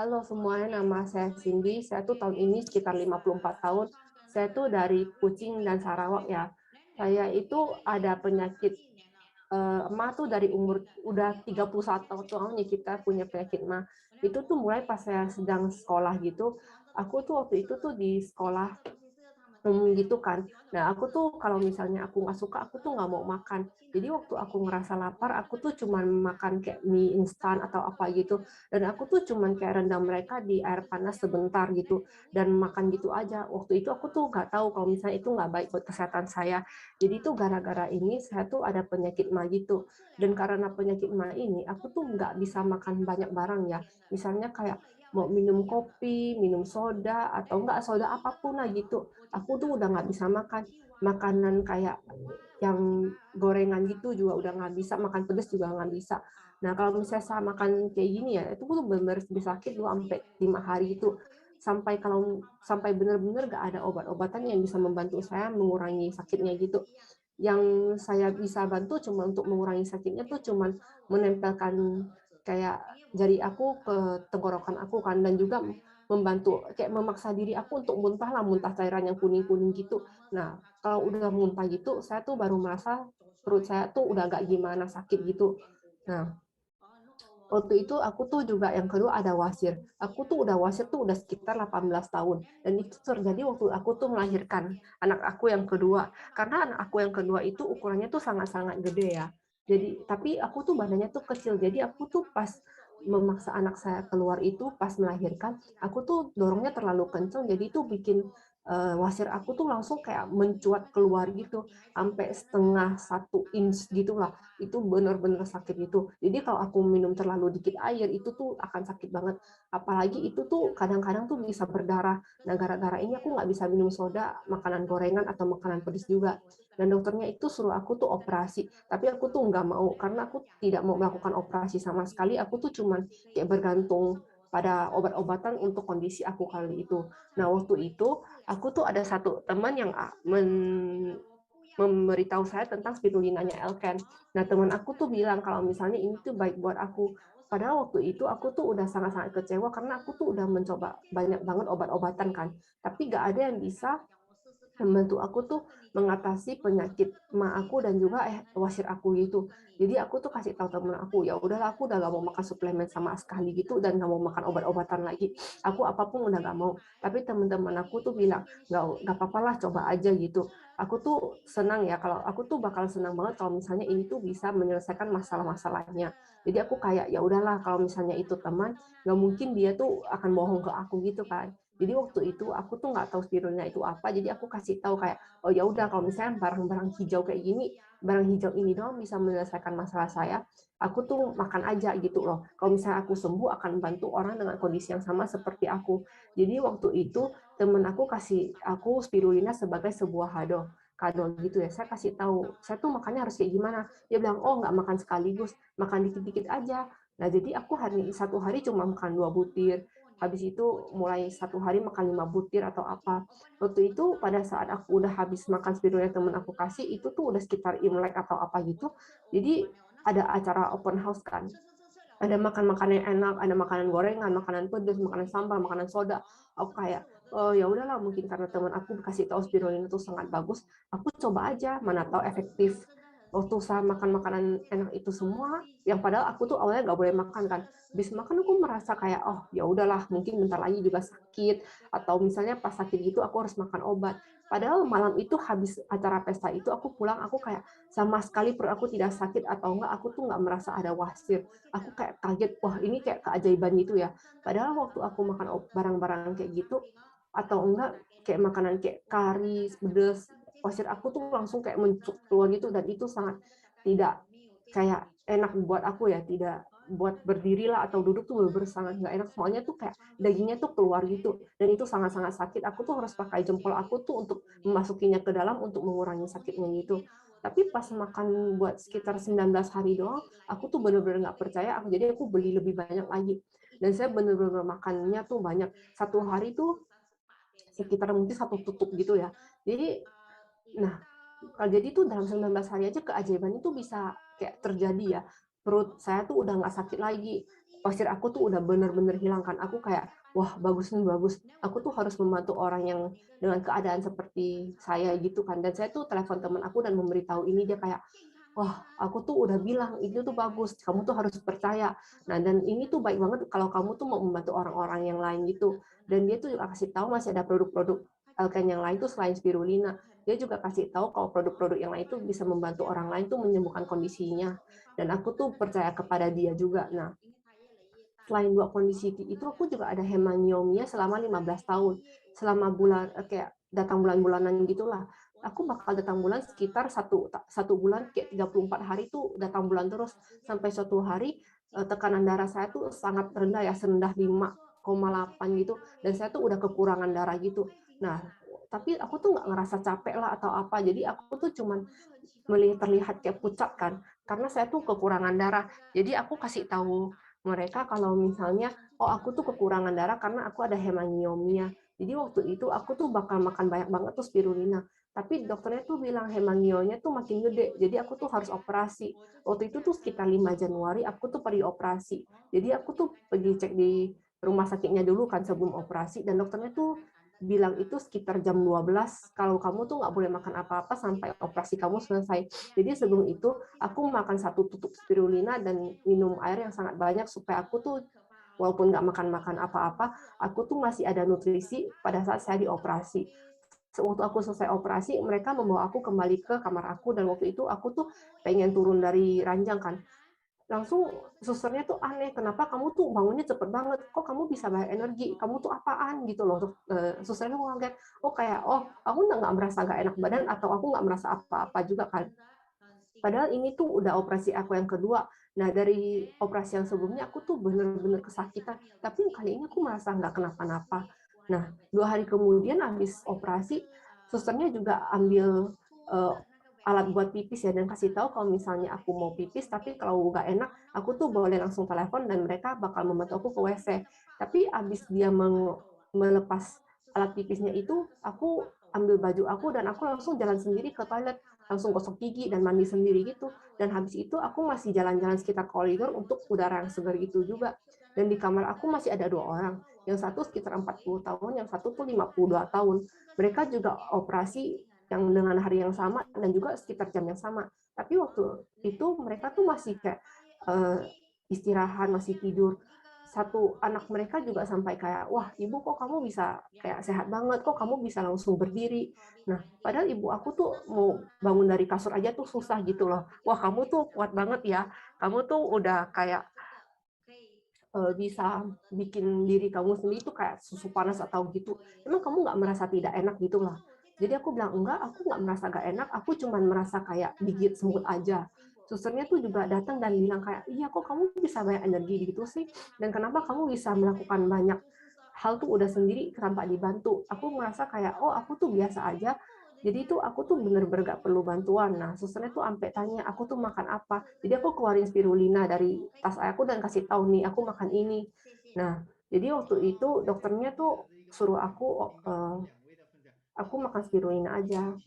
Halo semuanya, nama saya Cindy. Saya tuh tahun ini sekitar 54 tahun. Saya tuh dari Kucing dan Sarawak ya. Saya itu ada penyakit emak tuh dari umur udah 31 tahun ya kita punya penyakit emak. Itu tuh mulai pas saya sedang sekolah gitu. Aku tuh waktu itu tuh di sekolah gitu kan. Nah, aku tuh kalau misalnya aku nggak suka, aku tuh nggak mau makan. Jadi waktu aku ngerasa lapar, aku tuh cuman makan kayak mie instan atau apa gitu. Dan aku tuh cuman kayak rendam mereka di air panas sebentar gitu. Dan makan gitu aja. Waktu itu aku tuh nggak tahu kalau misalnya itu nggak baik buat kesehatan saya. Jadi tuh gara-gara ini saya tuh ada penyakit ma gitu. Dan karena penyakit ma ini, aku tuh nggak bisa makan banyak barang ya. Misalnya kayak mau minum kopi, minum soda, atau enggak soda apapun lah gitu aku tuh udah nggak bisa makan makanan kayak yang gorengan gitu juga udah nggak bisa makan pedas juga nggak bisa. Nah kalau misalnya saya makan kayak gini ya itu tuh benar-benar bisa sakit 2 sampai 5 hari itu sampai benar-benar nggak ada obat-obatan yang bisa membantu saya mengurangi sakitnya gitu. Yang saya bisa bantu cuma untuk mengurangi sakitnya tuh cuma menempelkan kayak jari aku ke tenggorokan aku kan dan juga membantu kayak memaksa diri aku untuk muntah lah, muntah cairan yang kuning-kuning gitu. Nah, kalau udah muntah gitu, saya tuh baru merasa perut saya tuh udah agak gimana, sakit gitu. Nah, waktu itu aku tuh juga yang kedua ada wasir. Aku tuh udah wasir tuh udah sekitar 18 tahun. Dan itu terjadi waktu aku tuh melahirkan anak aku yang kedua. Karena anak aku yang kedua itu ukurannya tuh sangat-sangat gede ya. Jadi, tapi aku tuh badannya tuh kecil. Jadi aku tuh pas memaksa anak saya keluar itu pas melahirkan, aku tuh dorongnya terlalu kenceng. Jadi itu bikin wasir aku tuh langsung kayak mencuat keluar gitu, sampai setengah 1 inch gitulah itu benar-benar sakit itu. Jadi kalau aku minum terlalu dikit air itu tuh akan sakit banget. Apalagi itu tuh kadang-kadang tuh bisa berdarah. Nah gara-gara ini aku nggak bisa minum soda, makanan gorengan atau makanan pedas juga. Dan dokternya itu suruh aku tuh operasi. Tapi aku tuh nggak mau karena aku tidak mau melakukan operasi sama sekali. Aku tuh cuman kayak bergantung pada obat-obatan untuk kondisi aku kali itu. Nah waktu itu aku tuh ada satu teman yang memberitahu saya tentang spirulinanya Elken. Nah, teman aku tuh bilang kalau misalnya ini tuh baik buat aku. Padahal waktu itu aku tuh udah sangat-sangat kecewa karena aku tuh udah mencoba banyak banget obat-obatan kan. Tapi gak ada yang bisa membantu aku tuh mengatasi penyakit ma aku dan juga wasir aku gitu. Jadi aku tuh kasih tahu temen aku, ya udahlah aku udah gak mau makan suplemen sama sekali gitu dan gak mau makan obat-obatan lagi. Aku apapun udah gak mau. Tapi teman-teman aku tuh bilang, gak apa-apa lah coba aja gitu. Aku tuh senang ya kalau aku tuh bakal senang banget kalau misalnya ini tuh bisa menyelesaikan masalah-masalahnya. Jadi aku kayak ya udahlah kalau misalnya itu teman, nggak mungkin dia tuh akan bohong ke aku gitu kan. Jadi waktu itu aku tuh nggak tahu spirulina itu apa, jadi aku kasih tahu kayak, oh ya udah kalau misalnya barang-barang hijau kayak gini, barang hijau ini doang bisa menyelesaikan masalah saya, aku tuh makan aja gitu loh. Kalau misalnya aku sembuh akan bantu orang dengan kondisi yang sama seperti aku. Jadi waktu itu temen aku kasih aku spirulina sebagai sebuah kado gitu ya. Saya kasih tahu, saya tuh makannya harus kayak gimana. Dia bilang, oh nggak makan sekaligus, makan dikit-dikit aja. Nah jadi aku satu hari cuma makan 2 butir, habis itu mulai satu hari makan 5 butir atau apa. Waktu itu pada saat aku udah habis makan spirulina temen aku kasih, itu tuh udah sekitar Imlek atau apa gitu. Jadi ada acara open house kan. Ada makan makanan yang enak, ada makanan gorengan, makanan pedas, makanan sambal, makanan soda. Aku kayak, oh ya udahlah mungkin karena teman aku kasih tahu spirulina itu sangat bagus, aku coba aja, mana tahu efektif. Waktu saya makan makanan enak itu semua, yang padahal aku tuh awalnya nggak boleh makan kan. Habis makan aku merasa kayak, oh ya udahlah, mungkin bentar lagi juga sakit atau misalnya pas sakit gitu aku harus makan obat. Padahal malam itu habis acara pesta itu aku pulang aku kayak sama sekali perut aku tidak sakit atau enggak aku tuh nggak merasa ada wasir. Aku kayak kaget, wah ini kayak keajaiban gitu ya. Padahal waktu aku makan barang-barang kayak gitu, atau enggak kayak makanan kayak kari, pedes, pasir aku tuh langsung kayak mencuk keluar gitu, dan itu sangat tidak kayak enak buat aku ya, tidak buat berdiri lah atau duduk tuh bener-bener sangat nggak enak, soalnya tuh kayak dagingnya tuh keluar gitu, dan itu sangat-sangat sakit. Aku tuh harus pakai jempol aku tuh untuk memasukinya ke dalam untuk mengurangi sakitnya gitu. Tapi pas makan buat sekitar 19 hari doang, aku tuh bener-bener nggak percaya, jadi aku beli lebih banyak lagi. Dan saya bener-bener makannya tuh banyak. Satu hari tuh sekitar mungkin 1 tutup gitu ya. Jadi, nah, jadi tuh dalam 19 hari aja keajaiban itu bisa kayak terjadi ya. perut saya tuh udah nggak sakit lagi. Postur aku tuh udah bener-bener hilang kan. Aku kayak, wah bagus nih bagus. Aku tuh harus membantu orang yang dengan keadaan seperti saya gitu kan. Dan saya tuh telepon teman aku dan memberitahu ini, dia kayak, wah, aku tuh udah bilang itu tuh bagus, kamu tuh harus percaya. Nah, dan ini tuh baik banget kalau kamu tuh mau membantu orang-orang yang lain gitu. Dan dia tuh juga kasih tahu masih ada produk-produk Alken yang lain tuh selain spirulina. Dia juga kasih tahu kalau produk-produk yang lain tuh bisa membantu orang lain tuh menyembuhkan kondisinya. Dan aku tuh percaya kepada dia juga. Nah, selain dua kondisi itu aku juga ada hemangiomia selama 15 tahun. Selama bulan kayak datang bulan-bulanan gitulah. Aku bakal datang bulan sekitar satu bulan kayak 34 hari tuh datang bulan terus sampai suatu hari tekanan darah saya tuh sangat rendah ya, serendah 5,8 gitu dan saya tuh udah kekurangan darah gitu. Nah, tapi aku tuh nggak ngerasa capek lah atau apa. Jadi aku tuh cuman terlihat kayak pucat kan karena saya tuh kekurangan darah. Jadi aku kasih tahu mereka kalau misalnya, oh aku tuh kekurangan darah karena aku ada hemangiomia. Jadi waktu itu aku tuh bakal makan banyak banget tuh spirulina. Tapi dokternya tuh bilang hemangionya tuh makin gede, jadi aku tuh harus operasi. Waktu itu tuh sekitar 5 Januari aku tuh pergi operasi. Jadi aku tuh pergi cek di rumah sakitnya dulu kan sebelum operasi dan dokternya tuh bilang itu sekitar jam 12 kalau kamu tuh nggak boleh makan apa-apa sampai operasi kamu selesai. Jadi sebelum itu aku makan satu tutup spirulina dan minum air yang sangat banyak supaya aku tuh walaupun nggak makan-makan apa-apa, aku tuh masih ada nutrisi pada saat saya dioperasi. Waktu aku selesai operasi, mereka membawa aku kembali ke kamar aku dan waktu itu aku tuh pengen turun dari ranjang kan. Langsung susternya tuh aneh, kenapa kamu tuh bangunnya cepet banget, kok kamu bisa banyak energi, kamu tuh apaan gitu loh. Susternya tuh kaget, oh kayak, oh aku nggak merasa nggak enak badan atau aku nggak merasa apa-apa juga kan. Padahal ini tuh udah operasi aku yang kedua. Nah, dari operasi yang sebelumnya aku tuh bener-bener kesakitan. Tapi kali ini aku merasa nggak kenapa-napa. Nah, 2 hari kemudian habis operasi, susternya juga ambil alat buat pipis ya dan kasih tahu kalau misalnya aku mau pipis, tapi kalau nggak enak, aku tuh boleh langsung telepon dan mereka bakal membantu aku ke WC. Tapi habis dia melepas alat pipisnya itu, aku ambil baju aku dan aku langsung jalan sendiri ke toilet langsung gosok gigi dan mandi sendiri gitu. Dan habis itu aku masih jalan-jalan sekitar koridor untuk udara yang segar gitu juga. Dan di kamar aku masih ada 2 orang. Yang satu sekitar 40 tahun, yang satu tuh 52 tahun. Mereka juga operasi yang dengan hari yang sama dan juga sekitar jam yang sama. Tapi waktu itu mereka tuh masih kayak istirahat, masih tidur. Satu anak mereka juga sampai kayak, wah ibu kok kamu bisa kayak sehat banget, kok kamu bisa langsung berdiri. Nah, padahal ibu aku tuh mau bangun dari kasur aja tuh susah gitu loh. Wah, kamu tuh kuat banget ya. Kamu tuh udah kayak bisa bikin diri kamu sendiri tuh kayak susu panas atau gitu. Emang kamu nggak merasa tidak enak gitu lah. Jadi aku bilang, enggak, aku nggak merasa nggak enak, aku cuma merasa kayak digigit semut aja. Susternya tuh juga datang dan bilang kayak, iya kok kamu bisa banyak energi gitu sih, dan kenapa kamu bisa melakukan banyak hal tuh udah sendiri tanpa dibantu. Aku merasa kayak, oh aku tuh biasa aja, jadi tuh aku tuh bener-bener gak perlu bantuan. Nah, susternya tuh sampai tanya aku tuh makan apa. Jadi aku keluarin spirulina dari tas aku dan kasih tahu nih aku makan ini. Nah, jadi waktu itu dokternya tuh suruh aku makan spirulina aja.